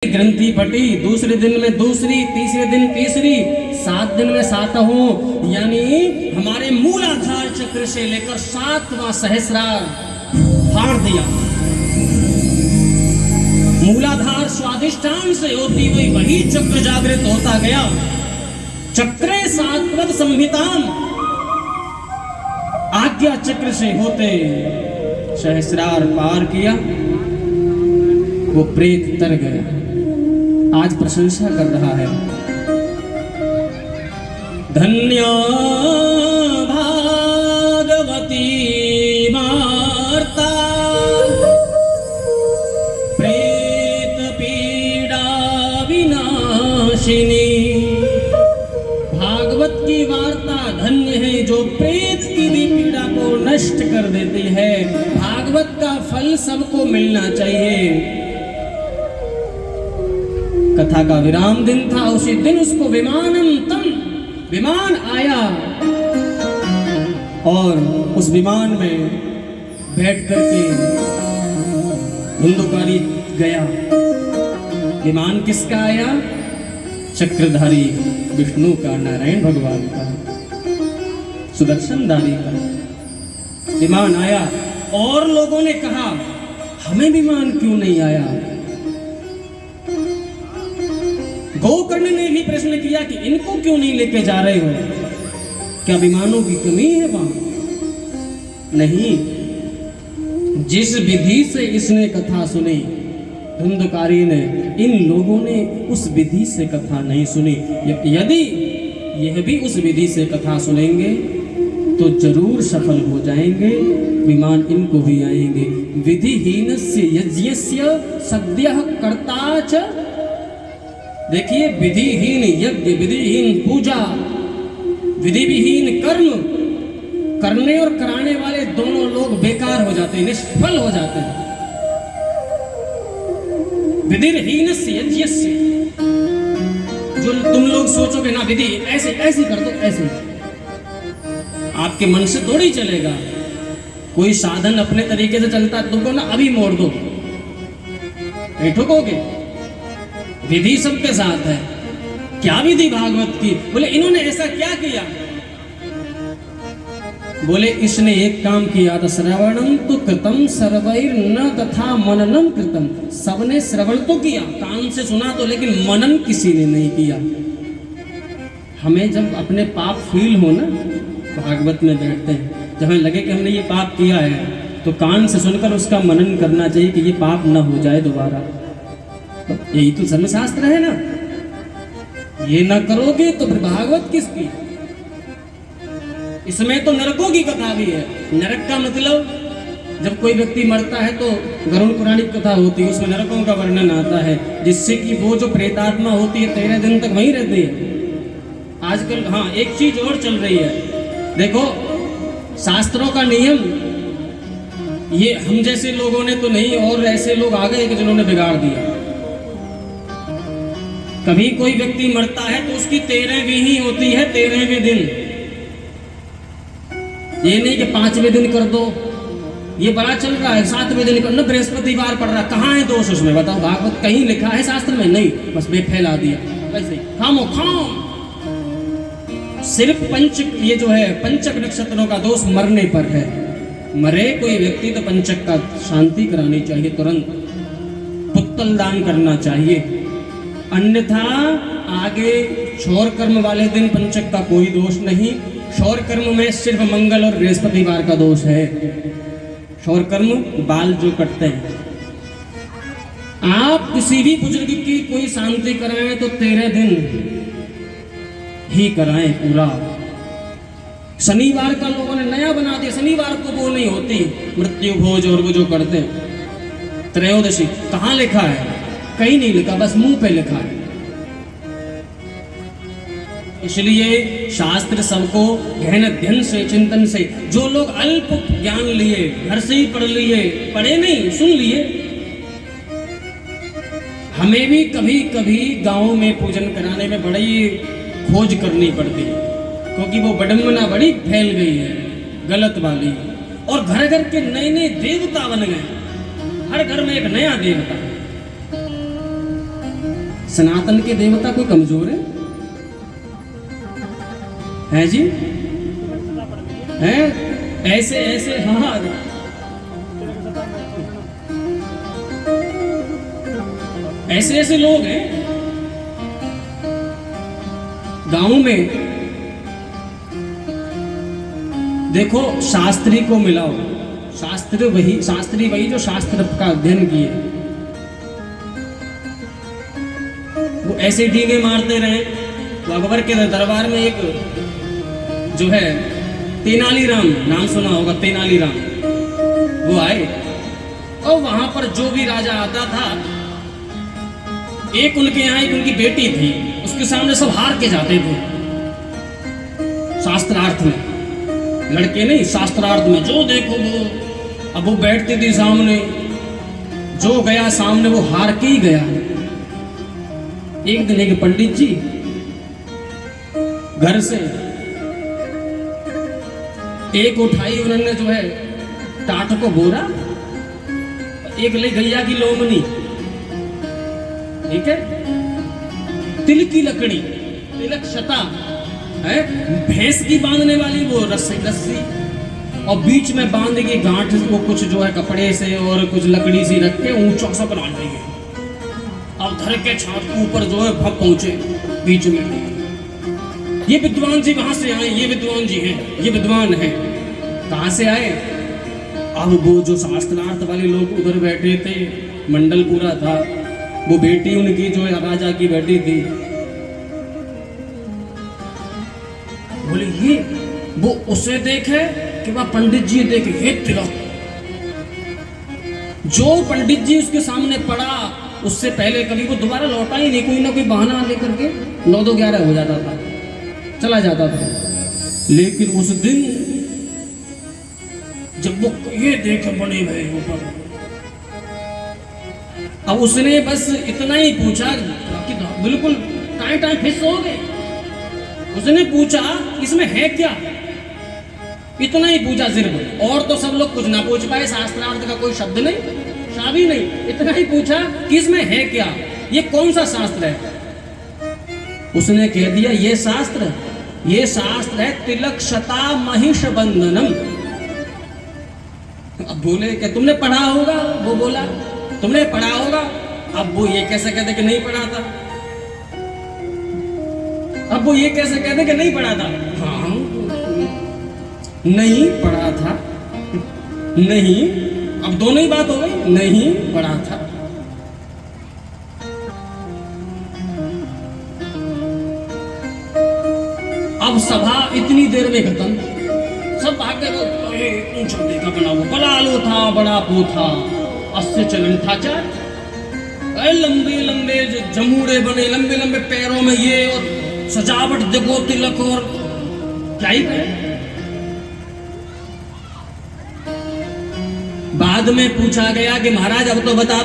ग्रंथि फटी, दूसरे दिन में दूसरी, तीसरे दिन तीसरी, 7 दिन में 7वां, यानी हमारे मूलाधार चक्र से लेकर 7वां सहस्रार फाड़ दिया। मूलाधार स्वादिष्ठान से होती हुई वही चक्र जागृत होता गया। चक्रे सात्वत संहिताम, आज्ञा चक्र से होते सहस्रार पार किया, वो प्रेत तर गया। आज प्रशंसा कर रहा है। धन्य भागवती वार्ता, प्रेत पीड़ा विनाशिनी। भागवत की वार्ता धन्य है जो प्रेत की भी पीड़ा को नष्ट कर देती है। भागवत का फल सबको मिलना चाहिए। कथा का विराम दिन था, उसी दिन उसको विमान आया और उस विमान में बैठ करके धुंधुकारी गया। विमान किसका आया? चक्रधारी विष्णु का, नारायण भगवान का, सुदर्शनधारी का विमान आया। और लोगों ने कहा हमें विमान क्यों नहीं आया? गोकर्ण ने भी प्रश्न किया कि इनको क्यों नहीं लेके जा रहे हो? क्या विमानों की कमी है वहां? नहीं, जिस विधि से इसने कथा सुनी धुंधकारी ने, इन लोगों ने उस विधि से कथा नहीं सुनी। यदि यह भी उस विधि से कथा सुनेंगे तो जरूर सफल हो जाएंगे, विमान इनको भी आएंगे। विधिहीनस्य यज्ञस्य सद्यः कर्ता च। देखिए, विधिहीन यज्ञ, विधिहीन पूजा, विधि विहीन कर्म करने और कराने वाले दोनों लोग बेकार हो जाते हैं, निष्फल हो जाते हैं। विधिहीनस्य यज्ञस्य, जो तुम लोग सोचोगे ना विधि ऐसे ऐसे कर दो, ऐसे आपके मन से थोड़ी चलेगा। कोई साधन अपने तरीके से चलता है, तुमको ना अभी मोड़ दो, नहीं ठोकोगे। विधि सबके साथ है। क्या विधि भागवत की? बोले इन्होंने ऐसा क्या किया? बोले इसने एक काम किया था, श्रवणम तो कृतम सर्वैर न तथा मननम कृतम। सबने श्रवण तो किया, कान से सुना तो, लेकिन मनन किसी ने नहीं किया। हमें जब अपने पाप फील हो ना, भागवत में बैठते हैं, जब हमें लगे कि हमने ये पाप किया है, तो कान से सुनकर उसका मनन करना चाहिए कि ये पाप न हो जाए दोबारा। तो यही तो धर्मशास्त्र है ना। ये ना करोगे तो फिर भागवत किसकी? इसमें तो नरकों की कथा भी है। नरक का मतलब, जब कोई व्यक्ति मरता है तो गरुड़ पुराण की कथा होती है, उसमें नरकों का वर्णन आता है, जिससे कि वो जो प्रेतात्मा होती है 13 दिन तक वहीं रहती है। आजकल हाँ, एक चीज और चल रही है, देखो शास्त्रों का नियम, ये हम जैसे लोगों ने तो नहीं, और ऐसे लोग आ गए कि जिन्होंने बिगाड़ दिया। कभी कोई व्यक्ति मरता है तो उसकी 13वीं ही होती है, 13वें दिन। ये नहीं कि 5वें दिन कर दो, ये बड़ा चल रहा है, 7वें दिन कर, न बृहस्पतिवार पड़ रहा। कहाँ है दोष उसमें बताओ? भागवत कहीं लिखा है शास्त्र में? नहीं, बस फैला दिया वैसे ही, खामो खाम। सिर्फ ये जो है पंचक नक्षत्रों का दोष मरने पर है। मरे कोई व्यक्ति तो पंचक का शांति करानी चाहिए, तुरंत पुत्तल दान करना चाहिए। अन्यथा आगे क्षौर कर्म वाले दिन पंचक का कोई दोष नहीं। क्षौर कर्म में सिर्फ मंगल और बृहस्पतिवार का दोष है। क्षौर कर्म बाल जो कटते हैं, आप किसी भी बुजुर्ग की कोई शांति कराएं तो 13 दिन ही कराएं पूरा। शनिवार का लोगों ने नया बना दिया, शनिवार को वो नहीं होती मृत्यु भोज, और वो जो करते हैं त्रयोदशी, कहाँ लिखा है? कहीं नहीं लिखा, बस मुंह पे लिखा है। इसलिए शास्त्र सबको गहन अध्ययन से, चिंतन से, जो लोग अल्प ज्ञान लिए, घर से ही पढ़ लिए, पढ़े नहीं सुन लिए। हमें भी कभी कभी गांव में पूजन कराने में बड़ी खोज करनी पड़ती है, क्योंकि वो विडंबना बड़ी फैल गई है, गलत वाली। और घर घर के नए नए देवता बन गए, हर घर में एक नया देवता। सनातन के देवता कोई कमजोर है जी? हैं ऐसे ऐसे, हाँ ऐसे ऐसे लोग हैं गांव में। देखो शास्त्री को मिलाओ, शास्त्री वही जो शास्त्र का अध्ययन किए, वो ऐसे डींगे मारते रहे। तो अकबर के दरबार में एक जो है तेनालीराम, नाम सुना होगा तेनालीराम, वो आए और वहां पर जो भी राजा आता था, एक उनके यहाँ एक उनकी बेटी थी, उसके सामने सब हार के जाते थे शास्त्रार्थ में। लड़के नहीं, शास्त्रार्थ में जो देखो वो। अब वो बैठती थी सामने, जो गया सामने वो हार के ही गया। एक दिन एक पंडित जी घर से एक उठाई उन्होंने जो है टाट को बोरा, एक ले गैया की लोमनी, ठीक है, तिल की लकड़ी, तिलक शता है, भैंस की बांधने वाली वो रस्सी, और बीच में बांध के गांठ को कुछ जो है कपड़े से और कुछ लकड़ी सी रख के ऊंचा सा बना देंगे। अब धर के छाप के ऊपर जो है भग पहुंचे बीच में। ये विद्वान जी वहां से आए, ये विद्वान जी हैं, ये विद्वान हैं। कहां से आए? अब वो जो शास्त्रार्थ वाले लोग उधर बैठे थे, मंडल पूरा था, वो बेटी उनकी जो है राजा की बेटी थी, बोले ये वो उसे देखे कि वह पंडित जी देखे, हे तिलक। जो पंडित जी उसके सामने पड़ा, उससे पहले कभी वो दोबारा लौटा ही नहीं, कोई ना कोई बहाना लेकर के 9-11 हो जाता था, चला जाता था। लेकिन उस दिन जब वो ये देखे बने भाई ऊपर, अब उसने बस इतना ही पूछा कि बिल्कुल टाइम फिस हो गए। उसने पूछा इसमें है क्या, इतना ही पूछा सिर्फ, और तो सब लोग कुछ ना पूछ पाए, शास्त्रार्थ का कोई शब्द नहीं, शादी नहीं, इतना ही पूछा कि इसमें है क्या, ये कौन सा शास्त्र है। उसने कह दिया ये शास्त्र है तिलक शता महिष बंधनम। अब बोले क्या तुमने पढ़ा होगा? वो बोला तुमने पढ़ा होगा। अब वो ये कैसे कहते कि नहीं पढ़ा था? अब वो ये कैसे कहते कि नहीं पढ़ा था? हाँ नहीं पढ़ा था, नहीं, अब दोनों ही बात हो गई, नहीं पढ़ा था। अब सभा इतनी देर में खत्म, सब भागे ऊंचा देखा बना वो बलालो था, बड़ा पो था, अस्से चलन था चार, लंबे लंबे जमूड़े बने, लंबे लंबे पैरों में ये, और सजावट देखो तिलक, और क्या ही कहे। बाद में पूछा गया कि महाराज अब तो बता